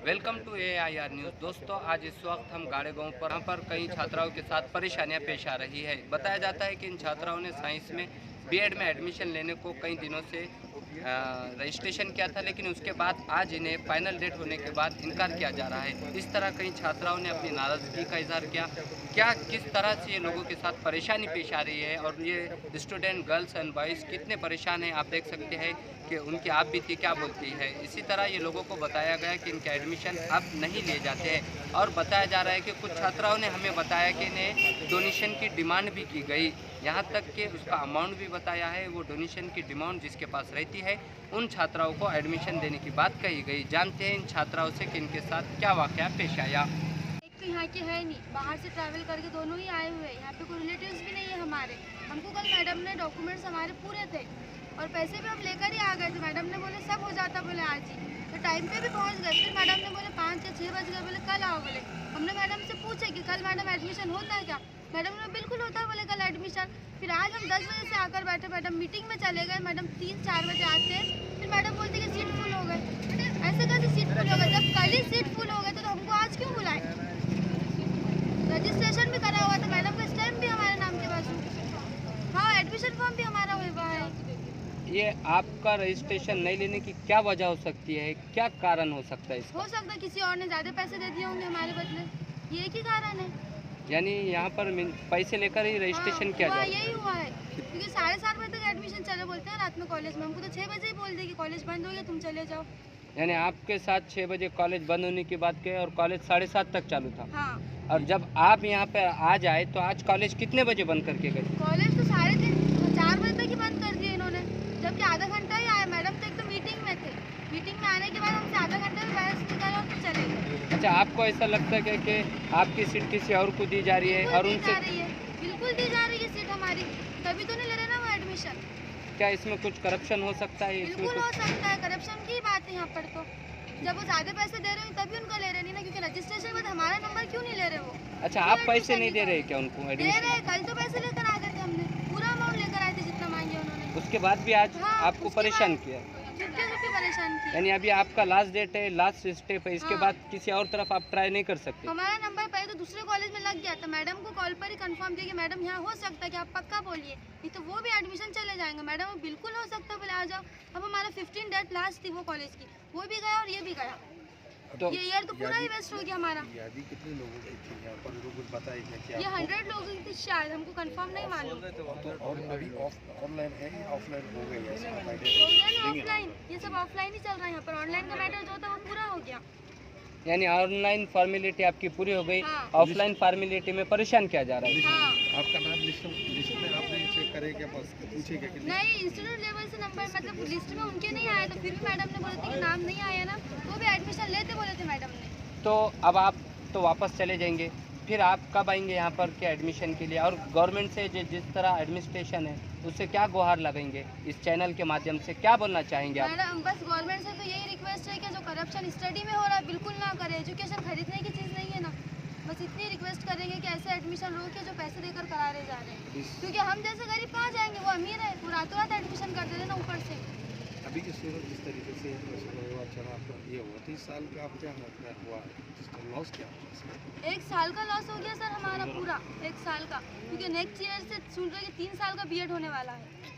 Welcome to AIR news. दोस्तों, आज इस वक्त हम गाड़े गांव पर यहाँ पर कई छात्राओं के साथ परेशानियां पेश आ रही है। बताया जाता है कि इन छात्राओं ने साइंस में बीएड में एडमिशन लेने को कई दिनों से रजिस्ट्रेशन किया था, लेकिन उसके बाद आज इन्हें फाइनल डेट होने के बाद इनकार किया जा रहा है। इस तरह कई छात्राओं ने अपनी नाराज़गी का इजहार किया। किस तरह से ये लोगों के साथ परेशानी पेश आ रही है और ये स्टूडेंट गर्ल्स एंड बॉयज़ कितने परेशान हैं, आप देख सकते हैं कि उनकी आप बीती क्या बोलती है। इसी तरह ये लोगों को बताया गया कि इनके एडमिशन अब नहीं लिए जाते हैं और बताया जा रहा है कि कुछ छात्राओं ने हमें बताया कि इन्हें डोनेशन की डिमांड भी की गई, यहाँ तक कि उसका अमाउंट भी बताया है। वो डोनेशन की डिमांड जिसके पास रहती है उन छात्राओं को एडमिशन देने की बात कही गई। जानते हैं इन छात्राओं से कि इनके साथ क्या वाक़या पेश आया। एक तो यहाँ के है नहीं, बाहर से ट्रैवल करके दोनों ही आए हुए हैं। यहाँ पे कोई रिलेटिव्स भी नहीं है हमारे। हमको कल मैडम ने डॉक्यूमेंट्स हमारे पूरे थे और पैसे भी हम लेकर ही आ गए थे। मैडम ने बोले सब हो जाता, बोले आज ही, तो टाइम पे भी पहुँच गए। फिर मैडम ने बोले 5 या 6 बज गए, बोले कल आओ। बोले हमने मैडम से पूछे कि कल मैडम एडमिशन होता है क्या? मैडम ने बिल्कुल होता है, बोले कल एडमिशन। फिर आज हम 10 बजे से आकर बैठे, मैडम मीटिंग में चले गए। मैडम 3-4 बजे आते हैं, फिर मैडम बोलते कि सीट फुल हो गए। ऐसे कैसे सीट फुल हो गए? जब कल ही सीट फुल हो गए तो हमको आज क्यों बुलाए? रजिस्ट्रेशन भी करा हुआ था, मैडम का स्टैम्प भी हमारे नाम के पास। हाँ, एडमिशन फॉर्म भी हमारा हुआ है। ये आपका रजिस्ट्रेशन नहीं लेने की क्या वजह हो सकती है, क्या कारण हो सकता है इसका? हो सकता है किसी और ने ज़्यादा पैसे दे दिए होंगे हमारे बदले, ये एक ही कारण है। यानी यहाँ पर पैसे लेकर ही रजिस्ट्रेशन किया हुआ, जाए। यही हुआ है, क्योंकि 7:30 बजे तक एडमिशन चले बोलते हैं रात में कॉलेज में। हमको तो 6 बजे ही बोल दे कि कॉलेज बंद हो गया, तुम चले जाओ। यानी आपके साथ 6 बजे कॉलेज बंद होने की बात कही और कॉलेज 7:30 तक चालू था। हाँ, और जब आप यहाँ पे आज आए तो आज कॉलेज कितने बजे बंद करके गए? कॉलेज तो 3:30-4 बजे तक ही बंद कर दिए इन्होंने, जबकि आधा घंटा ही आया। मैडम तो एकदम मीटिंग में थे। मीटिंग में आने के बाद हमसे आधा घंटे में बहस निकाला और फिर चले गए। अच्छा, आपको ऐसा लगता है कि आपकी सीट किसी और को दी जा रही है और उनसे बिल्कुल दी जा रही है सीट हमारी, तभी तो नहीं ले रहे ना वो एडमिशन। क्या इसमें कुछ करप्शन हो सकता है? इसमें बिल्कुल हो सकता है, करप्शन की बात है यहाँ पर। तो जब वो ज़्यादा पैसे दे रहे हो तभी उनको ले रहे नहीं ना, क्योंकि रजिस्ट्रेशन के बाद हमारा नंबर क्यों नहीं ले रहे वो? अच्छा, आप पैसे नहीं दे रहे क्या उनको दे एडमिशन? रहे, कल तो पैसे लेकर आ गए थे, हमने पूरा अमाउंट लेकर आए थे जितना मांगे उन्होंने। उसके बाद भी आज हाँ, आपको परेशान किया? छुट्टी परेशान किया। यानी अभी आपका लास्ट डेट है, लास्ट स्टेप है, इसके हाँ। बाद किसी और तरफ आप ट्राई नहीं कर सकते? हमारा नंबर पहले तो दूसरे कॉलेज में लग गया था। मैडम को कॉल पर ही कंफर्म किया कि मैडम यहाँ हो सकता है कि आप पक्का बोलिए, नहीं तो वो भी एडमिशन चले जाएंगे। मैडम बिल्कुल हो सकता है, बोले आ जाओ। अब हमारा 15 डेट लास्ट थी वो कॉलेज की, वो भी गया और ये भी गया। तो ये ईयर तो पूरा ही वेस्ट हो गया हमारा। यादी कितने लोगों की थी यहाँ पर, उनको कुछ बताया क्या? क्या ये 100 लोगों की थी शायद, हमको कंफर्म नहीं मालूम। तो और अभी ऑनलाइन है या ऑफलाइन हो गई है? ऑफलाइन, ये सब ऑफलाइन ही चल रहा है यहाँ पर। ऑनलाइन का मैटर जो था वो पूरा हो गया। यानी ऑनलाइन फॉर्मेलिटी आपकी पूरी हो गई, हाँ। ऑफलाइन फॉर्मेलिटी में परेशान किया जा रहा है। हाँ, आपका नाम लिस्ट में आपने चेक करे क्या, बस पूछे क्या? नहीं, इंस्टीट्यूट लेवल से नंबर मतलब लिस्ट में उनके नहीं आया, तो फिर भी मैडम ने बोले थे कि नाम नहीं आया ना, वो भी एडमिशन लेते बोले थे मैडम ने। तो अब आप तो वापस चले जाएंगे, फिर आप कब आएंगे यहाँ पर क्या एडमिशन के लिए? और गवर्नमेंट से जिस तरह एडमिनिस्ट्रेशन है उससे क्या गुहार लगाएंगे? इस चैनल के माध्यम से क्या बोलना चाहेंगे आप? मैडम बस गवर्नमेंट से तो यही रिक्वेस्ट है कि जो करप्शन स्टडी में हो रहा है बिल्कुल ना करे। एजुकेशन खरीदने की चीज़ नहीं है ना, बस इतनी रिक्वेस्ट करेंगे कि ऐसे एडमिशन रोके जो पैसे देकर करा रहे जा रहे हैं, क्योंकि हम जैसे गरीब कहाँ जाएंगे? वो अमीर है, वो रातों रात एडमिशन कर देते ना ऊपर से। अभी की सूरत जिस तरीके से चला आपका ये हुआ 30 साल का, आप क्या हुआ, जिसका लॉस क्या हुआ इसमें? 1 साल का लॉस हो गया सर हमारा, पूरा 1 साल का, क्योंकि नेक्स्ट ईयर से सुन रहे कि 3 साल का बीएड होने वाला है।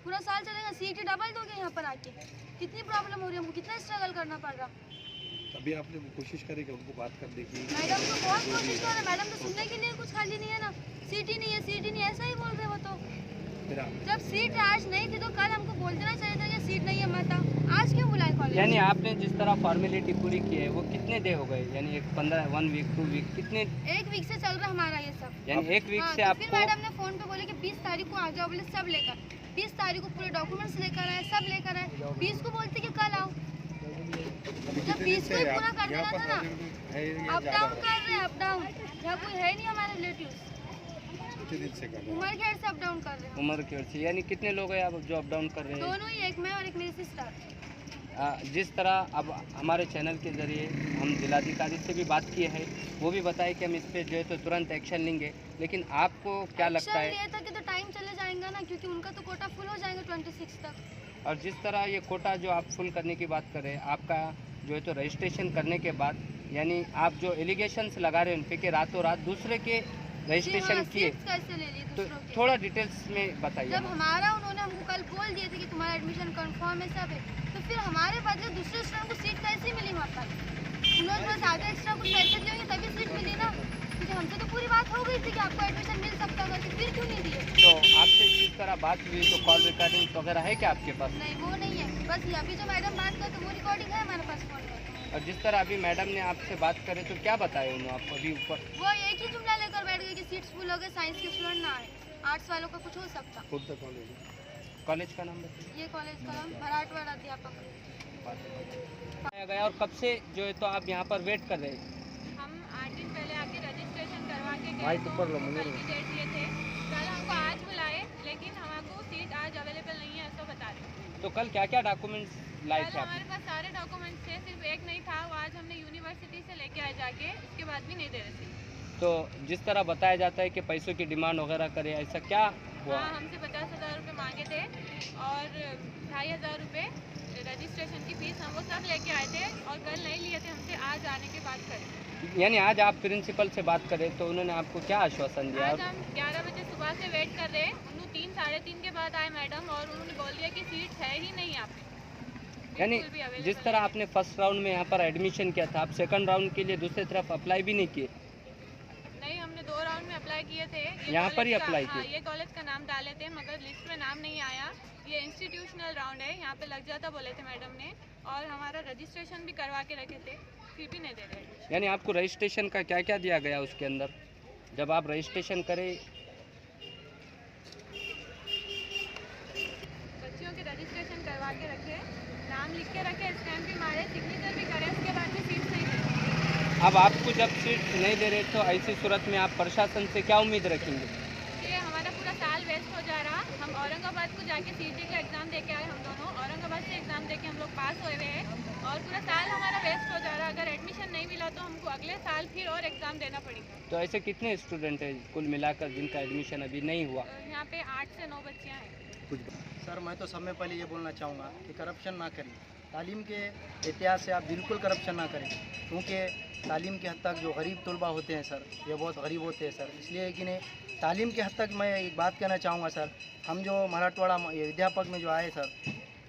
पूरा साल चलेगा, सीईटी डबल दोगे यहाँ पर आके, कितनी प्रॉब्लम हो रही है हमको, कितना स्ट्रगल करना पड़ रहा। अभी आपने कोशिश करी कि उनको बात करने की? मैडम तो बहुत कोशिश कर रहे, मैडम तो सुनने के लिए कुछ खाली नहीं है ना, सीटी नहीं है, सीटी नहीं है, ऐसा ही बोल रहे वो तो। फिर जब सीट आज नहीं थी तो कल हमको बोल देना चाहिए था कि सीट नहीं है मत आओ। आज क्यों बुलाए कॉलेज? यानी आपने जिस तरह फॉर्मेलिटी पूरी की है वो कितने डे हो गए? यानी एक 1 वीक 2 वीक कितने? 1 वीक से चल रहा हमारा ये सब। यानी 1 वीक हाँ, से तो आपको? फिर मैडम ने फोन पे बोले कि 20 तारीख को आ जाओ, बोले सब लेकर। 20 तारीख को पूरे डॉक्यूमेंट्स लेकर आए, सब लेकर आए। 20 को बोलते कि कल आओ, जब 20 को ही पूरा कर देना था ना। अप डाउन कर रहे हैं, अप डाउन, यहाँ कोई है नहीं हमारे रिलेटिव। कितने दिन से कर रहे हैं? उमर खेड़ से अप डाउन कर रहे हैं, उम्र की ओर से यानी कितने लोग हैं आप जो अप डाउन कर रहे हैं? दोनों ही, एक मैं और एक मेरी सिस्टर। जिस तरह अब हमारे चैनल के ज़रिए हम जिलाधिकारी से भी बात किए हैं, वो भी बताए कि हम इस पर जो है तो तुरंत एक्शन लेंगे, लेकिन आपको क्या लगता है? ये था कि तो टाइम चले जाएगा ना, क्योंकि उनका तो कोटा फुल हो जाएगा 26 तक। और जिस तरह ये कोटा जो आप फुल करने की बात कर रहे हैं, आपका जो है तो रजिस्ट्रेशन करने के बाद यानी आप जो एलिगेशंस लगा रहे हैं उन पे कि रातों रात दूसरे के रजिस्ट्रेशन किए, कैसे ले लिए तो दूसरों के? थोड़ा डिटेल्स में बताइए। जब हमारा उन्होंने हमको कल बोल दिए थे कि तुम्हारा एडमिशन कंफर्म है सब है, तो फिर हमारे बदले दूसरे स्टूडेंट को सीट कैसे मिली वहाँ पर? उन्होंने थोड़ा ज़्यादा एक्स्ट्रा कुछ पैसे दिए होंगे तभी सीट मिली ना, क्योंकि हमसे तो पूरी बात हो गई थी कि आपको एडमिशन मिल सकता है, तो फिर क्यों नहीं दिए? तो आपसे जिस तरह बात हुई तो कॉल रिकॉर्डिंग वगैरह है क्या आपके पास? नहीं, वो नहीं है, बस ये अभी जो मैडम बात करते वो रिकॉर्डिंग है हमारे पास फोन में। और जिस तरह अभी मैडम ने आपसे बात करे तो क्या बताया उन्होंने आपको अभी ऊपर? वो एक ही जुमला लेकर बैठ गए कि सीट्स फुल हो गए, साइंस के स्टूडेंट ना आए, आर्ट्स वालों का कुछ हो सकता। कॉलेज का नाम बताइए। ये कॉलेज का नाम भराटवाड़ा अध्यापक। बताया गया। और कब से जो है तो आप यहाँ पर वेट कर रहे हैं? हम 8 दिन पहले आके रजिस्ट्रेशन करवा के गए, तो कल की डेट ये थे, कल हमको आज बुलाए, लेकिन हमको सीट आज अवेलेबल नहीं है ऐसा बता रहे। तो कल क्या क्या डॉक्यूमेंट्स लाए कल थे आप? हमारे पास सारे डॉक्यूमेंट्स थे, सिर्फ एक नहीं था, वो आज हमने यूनिवर्सिटी से लेके आए जाके, इसके बाद भी नहीं दे रहे थे। तो जिस तरह बताया जाता है कि पैसों की डिमांड वगैरह करे, ऐसा क्या हुआ? हाँ, हमसे 50,000 रुपये मांगे थे और 2,500 रुपये रजिस्ट्रेशन की फीस हम वो सब लेके आए थे, और कल नहीं लिए थे हमसे, आज आने के बाद करें। यानी आज आप प्रिंसिपल से बात करें तो उन्होंने आपको क्या आश्वासन दिया? आज हम 11 बजे सुबह से वेट कर रहे हैं, उन्होंने 3 साढ़े 3 के बाद आए मैडम, और उन्होंने बोल दिया कि सीट है ही नहीं यहाँ पे। यानी बिल्कुल भी available जिस तरह आपने फर्स्ट राउंड में यहाँ पर एडमिशन किया था, आप सेकंड राउंड के लिए दूसरी तरफ अप्लाई भी नहीं किए? नहीं, हमने 2 राउंड में अप्लाई किए थे। यहाँ पर ही कॉलेज का- अप्लाई हाँ, किए? ये कॉलेज का नाम डाले थे, मगर लिस्ट में नाम नहीं आया। ये इंस्टीट्यूशनल राउंड है, यहाँ पे लग जाता बोले थे मैडम ने, और हमारा रजिस्ट्रेशन भी करवा के रखे थे, फिर भी नहीं दे रहे। यानी आपको रजिस्ट्रेशन का क्या क्या दिया गया उसके अंदर जब आप रजिस्ट्रेशन करें? बच्चियों के रजिस्ट्रेशन करवा के रखे, नाम लिख के रखे, स्टैम्प भी मारे, सिग्नेचर भी करे, उसके बाद भी सीट नहीं मिली। अब आपको जब सीट नहीं दे रहे तो ऐसी सूरत में आप प्रशासन से क्या उम्मीद रखेंगे? ये हमारा पूरा साल वेस्ट हो जा रहा। हम औरंगाबाद को जाके सीटी का एग्ज़ाम दे के आए, हम दोनों औरंगाबाद से एग्ज़ाम दे के हम लोग पास हुए हुए हैं, और पूरा साल हमारा वेस्ट हो जा रहा। अगर एडमिशन नहीं मिला तो हमको अगले साल फिर और एग्ज़ाम देना पड़ेगा। तो ऐसे कितने स्टूडेंट हैं कुल मिलाकर जिनका एडमिशन अभी नहीं हुआ? तो यहाँ पे 8 से 9 बच्चियाँ हैं। सर, मैं तो समय पहले ये बोलना चाहूँगा कि करप्शन ना करिए। तालीम के इतिहास से आप बिल्कुल करप्शन ना करें, क्योंकि तालीम के हद तक जो गरीब तलबा होते हैं सर, ये बहुत गरीब होते हैं सर। इसलिए कि नहीं, तालीम के हद तक मैं एक बात कहना चाहूँगा सर, हम जो मराठवाड़ा अध्यापक में जो आए सर,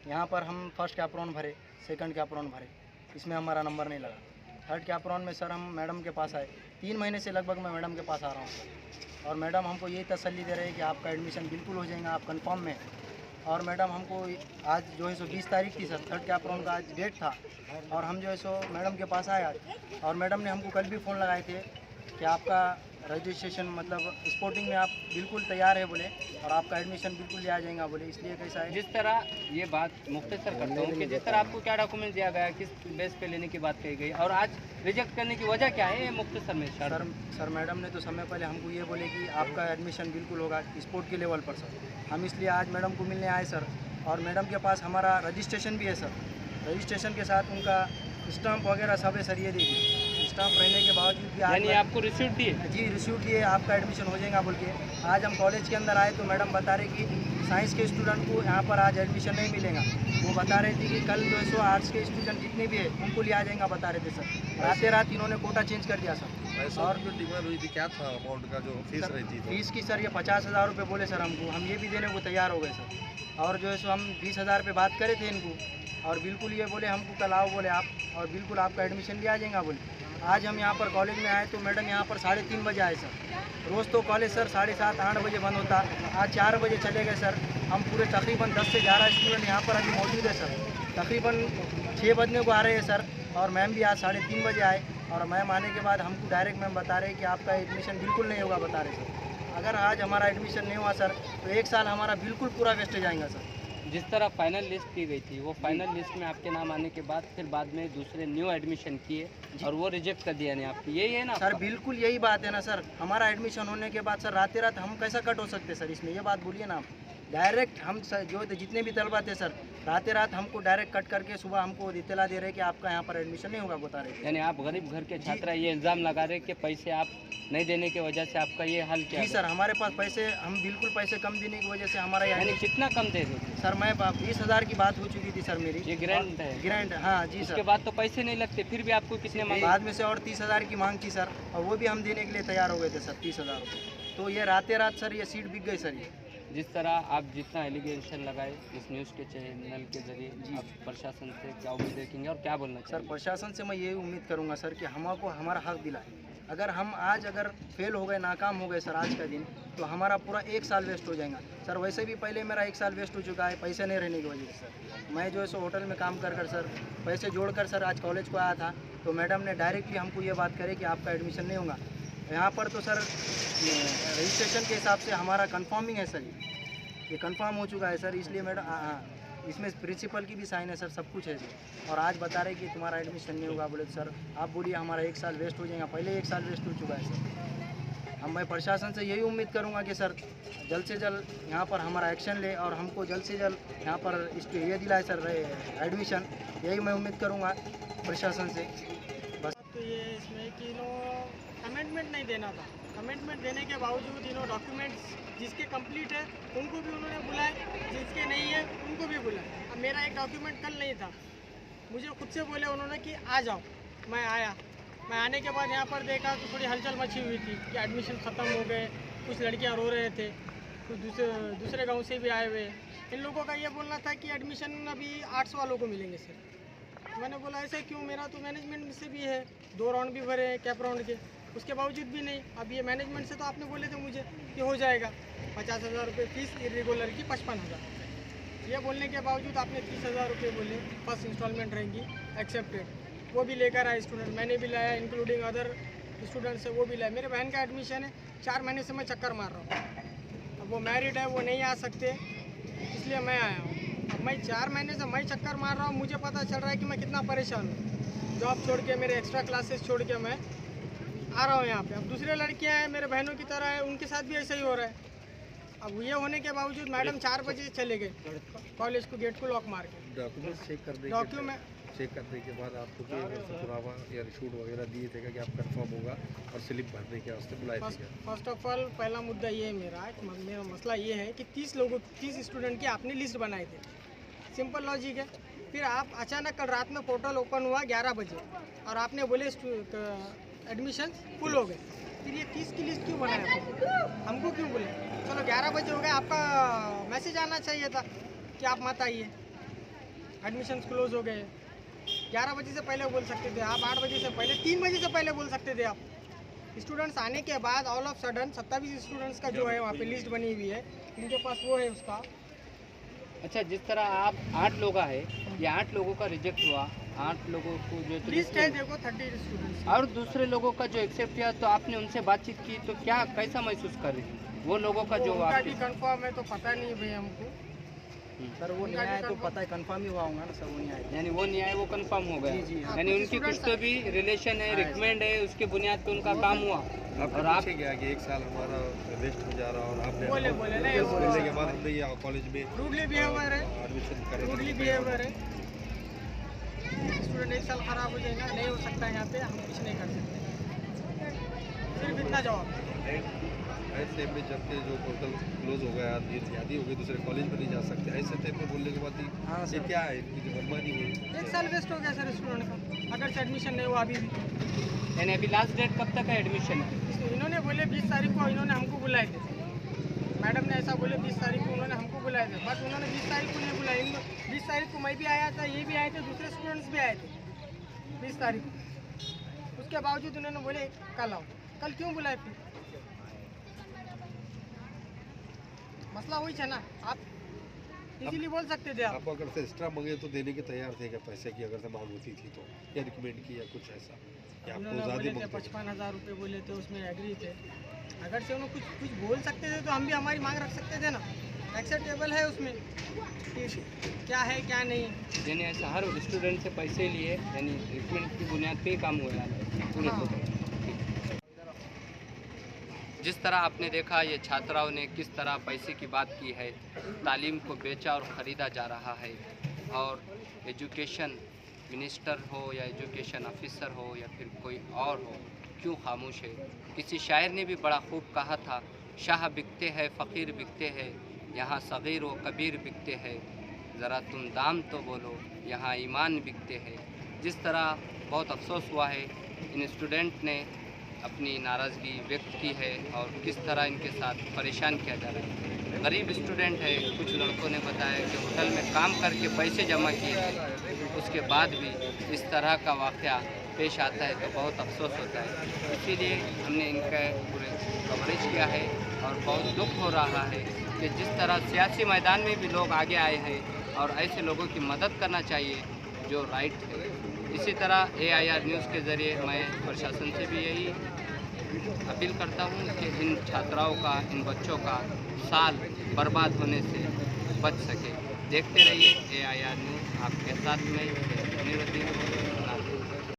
यहाँ पर हम फर्स्ट कैपरॉन भरे, सेकंड कैपरॉन भरे, इसमें हमारा नंबर नहीं लगा। थर्ड कैपरॉन में सर हम मैडम के पास आए, 3 महीने से लगभग मैं मैडम के पास आ रहा हूँ सर, और मैडम हमको यही तसल्ली दे रहे हैं कि आपका एडमिशन बिल्कुल हो जाएगा, आप कंफर्म में। और मैडम हमको आज जो है सो 20 तारीख थी सर, थर्ड कैपरॉन का आज डेट था, और हम जो है सो मैडम के पास आए आज, और मैडम ने हमको कल भी फ़ोन लगाए थे कि आपका रजिस्ट्रेशन मतलब स्पोर्टिंग में आप बिल्कुल तैयार है बोले, और आपका एडमिशन बिल्कुल लिया जाएगा बोले। इसलिए कैसा है, जिस तरह ये बात मुख्तसर करता हूँ कि जिस तरह आपको क्या डॉक्यूमेंट दिया गया, किस बेस पे लेने की बात कही गई, और आज रिजेक्ट करने की वजह क्या है, ये मुख्तसर में सर मैडम ने तो समय पहले हमको ये बोले कि आपका एडमिशन बिल्कुल होगा स्पोर्ट के लेवल पर सर। हम इसलिए आज मैडम को मिलने आए सर, और मैडम के पास हमारा रजिस्ट्रेशन भी है सर, रजिस्ट्रेशन के साथ उनका स्टाम्प वगैरह सब है सर, ये देखिए स्टाम्प रहने के बावजूद भी आज यानी आपको रिसीट दिए? जी रिसीट दिए, आपका एडमिशन हो जाएगा बोल के। आज हम कॉलेज के अंदर आए तो मैडम बता रहे कि साइंस के स्टूडेंट को यहाँ पर आज एडमिशन नहीं मिलेगा। वो बता रहे थे कि कल जो है सो आर्ट्स के स्टूडेंट जितने भी है उनको लिया जाएगा बता रहे थे सर। रातें रात इन्होंने कोटा चेंज कर दिया सर। और जो डिमांड हुई थी क्या था अमाउंट का, जो फीस रहती थी? फीस की सर ये 50,000 रुपये बोले सर हमको, हम ये भी देने को तैयार हो गए सर। और जो है सो हम 20,000 पे बात करे थे इनको, और बिल्कुल ये बोले हमको कल आओ बोले आप, और बिल्कुल आपका एडमिशन लिया जाएगा बोले। आज हम यहाँ पर कॉलेज में आए तो मैडम यहाँ पर 3:30 बजे आए सर। रोज़ तो कॉलेज सर 7:30 8 बजे बंद होता, आज 4 बजे चले गए सर। हम पूरे तकरीबन 10 से 11 स्टूडेंट यहाँ पर अभी मौजूद है सर। तकरीबन 6 बजने को आ रहे हैं सर, और मैम भी आज 3:30 बजे आए, और मैम आने के बाद हमको डायरेक्ट मैम बता रहे कि आपका एडमिशन बिल्कुल नहीं होगा बता रहे सर। अगर आज हमारा एडमिशन नहीं हुआ सर तो 1 साल हमारा बिल्कुल पूरा वेस्ट जाएगा सर। जिस तरह फाइनल लिस्ट की गई थी, वो फाइनल लिस्ट में आपके नाम आने के बाद फिर बाद में दूसरे न्यू एडमिशन किए और वो रिजेक्ट कर दिया नहीं आपकी, यही है ना सर? बिल्कुल यही बात है ना सर। हमारा एडमिशन होने के बाद सर रात हम कैसा कट हो सकते सर, इसमें ये बात बोलिए ना आप। डायरेक्ट हम सर जो थे जितने भी तलबा थे सर रातें रात हमको डायरेक्ट कट करके सुबह हमको इत्तला दे रहे कि आपका यहाँ पर एडमिशन नहीं होगा, बता रहे थे। यानी आप गरीब घर के छात्र, ये इल्ज़ाम लगा रहे कि पैसे आप नहीं देने की वजह से आपका ये हाल क्या जी सर, हमारे पास पैसे, हम बिल्कुल पैसे कम देने की वजह से हमारा यानी कितना कम दे रहे थे? सर मैं 20,000 की बात हो चुकी थी सर मेरी। ये ग्रांट है? ग्रांट, हाँ जी उसके सर। बाद तो पैसे नहीं लगते, फिर भी आपको कितने मांगे? बाद में से और 30,000 की मांग थी सर, और वो भी हम देने के लिए तैयार हो गए थे सर, 30,000 रुपये। तो ये रातें रात सर ये सीट बिक गई सर। ये जिस तरह आप जितना एलिगेशन लगाए इस न्यूज़ के चैनल के जरिए, आप प्रशासन से क्या उम्मीद रखेंगे और क्या बोलना सर चाहिए? प्रशासन से मैं यही उम्मीद करूंगा सर कि हमको हमारा हक दिलाए। अगर हम आज अगर फेल हो गए, नाकाम हो गए सर आज का दिन, तो हमारा पूरा 1 साल वेस्ट हो जाएगा सर। वैसे भी पहले मेरा 1 साल वेस्ट हो चुका है पैसे नहीं रहने की वजह से सर। मैं जो है सो होटल में काम कर सर पैसे जोड़कर सर आज कॉलेज को आया था, तो मैडम ने डायरेक्टली हमको ये बात करे कि आपका एडमिशन नहीं होगा। यहाँ पर तो सर रजिस्ट्रेशन के हिसाब से हमारा कन्फर्मिंग है सर, ये कंफर्म हो चुका है सर। इसलिए मैडम हाँ, इसमें प्रिंसिपल की भी साइन है सर, सब कुछ है सर। और आज बता रहे कि तुम्हारा एडमिशन नहीं होगा। बोले सर आप बोलिए हमारा 1 साल वेस्ट हो जाएगा, पहले 1 साल वेस्ट हो चुका है सर। अब मैं प्रशासन से यही उम्मीद करूंगा कि सर जल्द से जल्द यहाँ पर हमारा एक्शन ले और हमको जल्द से जल्द यहाँ पर इसके ये दिलाए सर एडमिशन, यही मैं उम्मीद करूँगा प्रशासन से। बस तो ये इसमें कि कमेंटमेंट नहीं देना था। कमेंटमेंट देने के बावजूद डॉक्यूमेंट्स जिसके कंप्लीट है उनको भी उन्होंने बुलाए, जिसके नहीं है उनको भी बुलाए। अब मेरा एक डॉक्यूमेंट कल नहीं था, मुझे खुद से बोले उन्होंने कि आ जाओ। मैं आया, मैं आने के बाद यहाँ पर देखा तो थोड़ी हलचल मची हुई थी कि एडमिशन ख़त्म हो गए, कुछ लड़कियाँ रो रहे थे, कुछ दूसरे गाँव से भी आए हुए। इन लोगों का ये बोलना था कि एडमिशन अभी 800 वालों को मिलेंगे सर। मैंने बोला ऐसे क्यों, मेरा तो मैनेजमेंट से भी है, 2 राउंड भी भरे हैं कैप राउंड के, उसके बावजूद भी नहीं। अब ये मैनेजमेंट से तो आपने बोले थे मुझे कि हो जाएगा 50,000 रुपये फीस, इरेगुलर की 55,000। ये बोलने के बावजूद आपने 30,000 रुपये बोले फर्स्ट इंस्टॉलमेंट रहेंगी एक्सेप्टेड, वो भी लेकर आए स्टूडेंट, मैंने भी लाया, इंक्लूडिंग अदर स्टूडेंट्स है वो भी लाया। मेरे बहन का एडमिशन है, 4 महीने से मैं चक्कर मार रहा हूँ। अब वो मैरिड है, वो नहीं आ सकते, इसलिए मैं आया हूँ। अब मैं 4 महीने से मैं चक्कर मार रहा हूँ, मुझे पता चल रहा है कि मैं कितना परेशान हूँ। जॉब छोड़ के, मेरे एक्स्ट्रा क्लासेस छोड़ के मैं आ रहा हूँ यहाँ पे। अब दूसरे लड़कियाँ हैं मेरे बहनों की तरह है, उनके साथ भी ऐसा ही हो रहा है। अब ये होने के बावजूद मैडम 4 बजे चले गए कॉलेज को, गेट को लॉक मार के। डॉक्यूमेंट चेक करने के बाद आपको पुरावा या रिशूट वगैरह दिए थे कि आप कंफर्म होगा और स्लिप भरने के वास्ते बुलाए थे? फर्स्ट ऑफ ऑल पहला मुद्दा ये है मेरा मसला ये है कि 30 स्टूडेंट की आपने लिस्ट बनाए थे, सिंपल लॉजिक है। फिर आप अचानक कल रात में पोर्टल ओपन हुआ 11 बजे और आपने बोले एडमिशन फुल हो गए। फिर ये 30 की लिस्ट क्यों बनाया, हमको क्यों बोले? चलो 11 बजे हो गए, आपका मैसेज आना चाहिए था कि आप मत आइए, एडमिशन क्लोज हो गए। 11 बजे से पहले बोल सकते थे आप, 8 बजे से पहले, 3 बजे से पहले बोल सकते थे आप। स्टूडेंट्स आने के बाद ऑल ऑफ सडन 27 स्टूडेंट्स का जो है वहाँ पे लिस्ट बनी हुई है, इनके पास वो है उसका। अच्छा, जिस तरह आप 8 लोग आए, ये 8 लोगों का रिजेक्ट हुआ, 8 लोगों को जो लिस्ट है देखो 30 स्टूडेंट्स, और दूसरे लोगों का जो एक्सेप्ट किया, तो आपने उनसे बातचीत की तो क्या कैसा महसूस कर रही थी वो लोगों का जो उनका भी कंफर्म है तो पता नहीं भाई हमको। सर वो नहीं आए तो पता है कंफर्म ही हुआ होगा ना सर, वो नहीं आए। यानी वो नहीं आए, वो कंफर्म हो गया। जी, जी, हाँ। यानी उनकी कुछ तो भी रिलेशन है, रिकमेंड है, उसके बुनियाद पे उनका काम हुआ। और आप गया कि 1 साल हमारा वेस्ट हो जा रहा और आपने बोले नहीं, बोलने के बाद हमने ये कॉलेज में रूडली बिहेवियर है, एडमिशन करें, रूडली बिहेवियर है। स्टूडेंट 1 साल ख़राब हो जाएगा, नहीं हो सकता है यहाँ पे, हम कुछ नहीं कर सकते, सिर्फ इतना जवाब। ऐसे में जबकि जो पोर्टल क्लोज हो गया, शादी हो गई, दूसरे कॉलेज में नहीं जा सकते, ऐसे टाइप में बोलने के बाद हाँ ये सर, क्या है, इनकी जो मनमानी हुई? 1 साल वेस्ट हो गया सर स्टूडेंट का, अगर से एडमिशन नहीं हुआ अभी भी। यानी अभी लास्ट डेट कब तक है एडमिशन? इन्होंने बोले 20 तारीख को इन्होंने हमको बुलाए थे, मैडम ने ऐसा बोले 20 तारीख को उन्होंने हमको बुलाए थे, बट उन्होंने 20 तारीख को नहीं बुलाया। 20 तारीख को मैं भी आया था, ये भी आए थे, दूसरे स्टूडेंट्स भी आए थे 20 तारीख को। उसके बावजूद उन्होंने बोले कल आओ, कल क्यों बुलाए? फिर मसला वही है ना, आप इजीली बोल सकते थे। आप अगर से एक्स्ट्रा मांगे तो देने के तैयार थे क्या, पैसे की अगर से मांग होती थी तो, या रिकमेंड की या कुछ ऐसा, या आपको उन्होंने ज़्यादा बोले थे मांगते थे? 55,000 रुपये बोले थे, उसमें एग्री थे। अगर से उन्होंने कुछ बोल सकते थे तो हम भी हमारी मांग रख सकते थे ना, एक्सेप्टेबल है उसमें कि क्या है क्या नहीं। यानी ऐसा हर स्टूडेंट से पैसे लिए, यानी रिकमेंड की बुनियाद पे ही काम हुआ है पूरे हाँ। को। जिस तरह आपने देखा, ये छात्राओं ने किस तरह पैसे की बात की है, तालीम को बेचा और ख़रीदा जा रहा है। और एजुकेशन मिनिस्टर हो या एजुकेशन ऑफिसर हो या फिर कोई और हो क्यों खामोश है। किसी शायर ने भी बड़ा खूब कहा था, शाह बिकते हैं फ़कीर बिकते हैं, यहाँ सग़ीर व कबीर बिकते हैं, ज़रा तुम दाम तो बोलो यहाँ ईमान बिकते हैं। जिस तरह बहुत अफसोस हुआ है, इन स्टूडेंट ने अपनी नाराज़गी व्यक्त की है और किस तरह इनके साथ परेशान किया जा रहा है। गरीब स्टूडेंट है, कुछ लड़कों ने बताया कि होटल में काम करके पैसे जमा किए थे, उसके बाद भी इस तरह का वाक़या पेश आता है तो बहुत अफसोस होता है। इसीलिए हमने इनका पूरे कवरेज किया है और बहुत दुख हो रहा है कि जिस तरह सियासी मैदान में भी लोग आगे आए हैं और ऐसे लोगों की मदद करना चाहिए जो राइट है। इसी तरह AIR न्यूज़ के ज़रिए मैं प्रशासन से भी यही अपील करता हूँ कि इन छात्राओं का, इन बच्चों का साल बर्बाद होने से बच सके। देखते रहिए AIR न्यूज़, आपके साथ में निरुद्दीन।